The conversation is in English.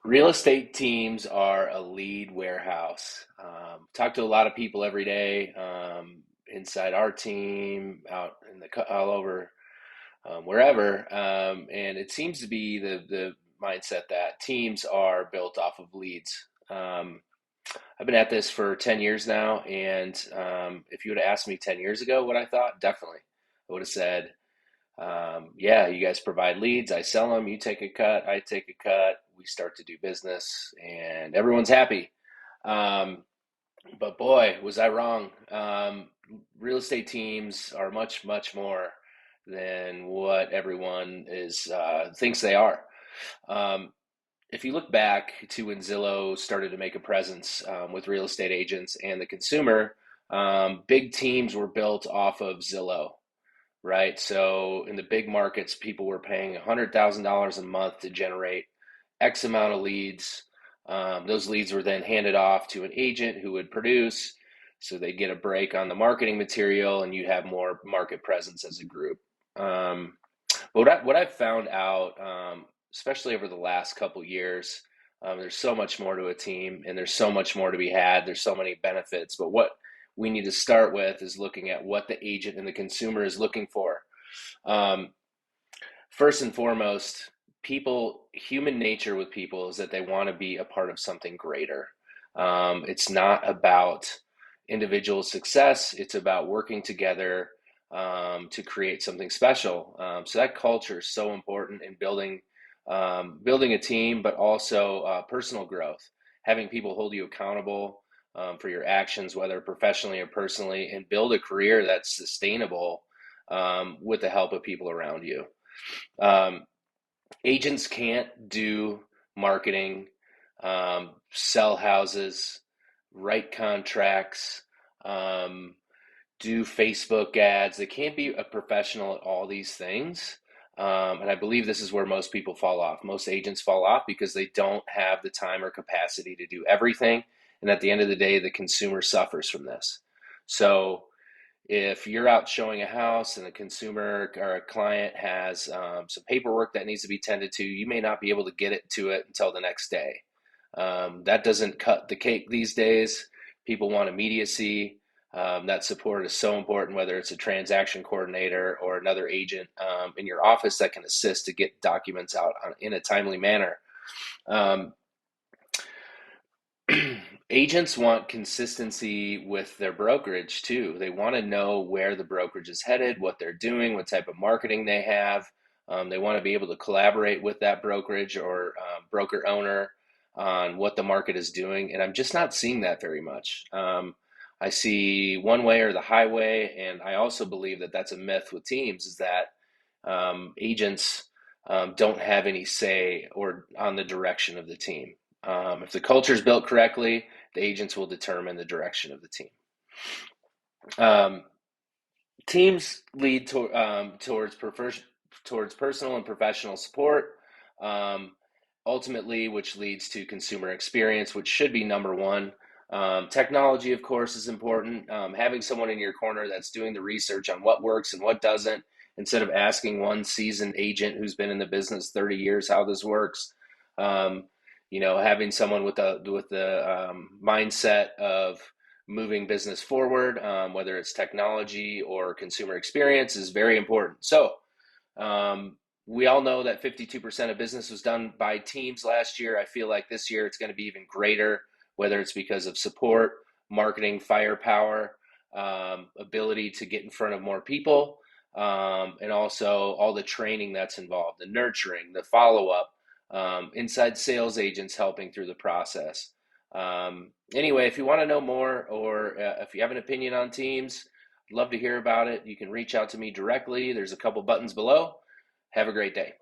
Real estate teams are a lead warehouse. Talk to a lot of people every day, inside our team, out in all over, wherever, and it seems to be the mindset that teams are built off of leads. I've been at this for 10 years now, and if you would have asked me 10 years ago what I thought, definitely, I would have said, yeah, you guys provide leads. I sell them. You take a cut. I take a cut. We start to do business, and everyone's happy. Um, but boy, was I wrong. Real estate teams are much, much more than what everyone is thinks they are. Um, if you look back to when Zillow started to make a presence with real estate agents and the consumer, big teams were built off of Zillow, right? So in the big markets, people were paying $100,000 a month to generate X amount of leads. Those leads were then handed off to an agent who would produce, so they get a break on the marketing material, and you have more market presence as a group. Um, but what I've found out, especially over the last couple years, there's so much more to a team, and there's so much more to be had. There's so many benefits, but what we need to start with is looking at what the agent and the consumer is looking for. Um, First and foremost, human nature with people is that they want to be a part of something greater. It's not about individual success, it's about working together to create something special. So that culture is so important in building a team, but also personal growth, having people hold you accountable for your actions, whether professionally or personally, and build a career that's sustainable with the help of people around you. Um, Agents can't do marketing, sell houses, write contracts, um, do Facebook ads. They can't be a professional at all these things. And I believe this is where most people fall off. Most agents fall off because they don't have the time or capacity to do everything. And at the end of the day, the consumer suffers from this. So if you're out showing a house and a consumer or a client has some paperwork that needs to be tended to, you may not be able to get it to it until the next day. That doesn't cut the cake these days. People want immediacy. That support is so important, whether it's a transaction coordinator or another agent in your office that can assist to get documents out in a timely manner. Um, Agents want consistency with their brokerage too. They want to know where the brokerage is headed, what they're doing, what type of marketing they have. They want to be able to collaborate with that brokerage or broker owner on what the market is doing. And I'm just not seeing that very much. I see one way or the highway, and I also believe that that's a myth with teams, is that agents don't have any say or on the direction of the team. If the culture is built correctly, the agents will determine the direction of the team. Um, Teams lead towards personal and professional support, um, ultimately, which leads to consumer experience, which should be number one. Technology, of course, is important. Having someone in your corner that's doing the research on what works and what doesn't, instead of asking one seasoned agent who's been in the business 30 years how this works. Um, Having someone with the mindset of moving business forward, whether it's technology or consumer experience, is very important. So we all know that 52% of business was done by teams last year. I feel like this year it's going to be even greater, whether it's because of support, marketing, firepower, ability to get in front of more people, and also all the training that's involved, the nurturing, the follow-up, inside sales agents helping through the process. Anyway, if you want to know more, or if you have an opinion on teams, I'd love to hear about it. You can reach out to me directly. There's a couple buttons below. Have a great day.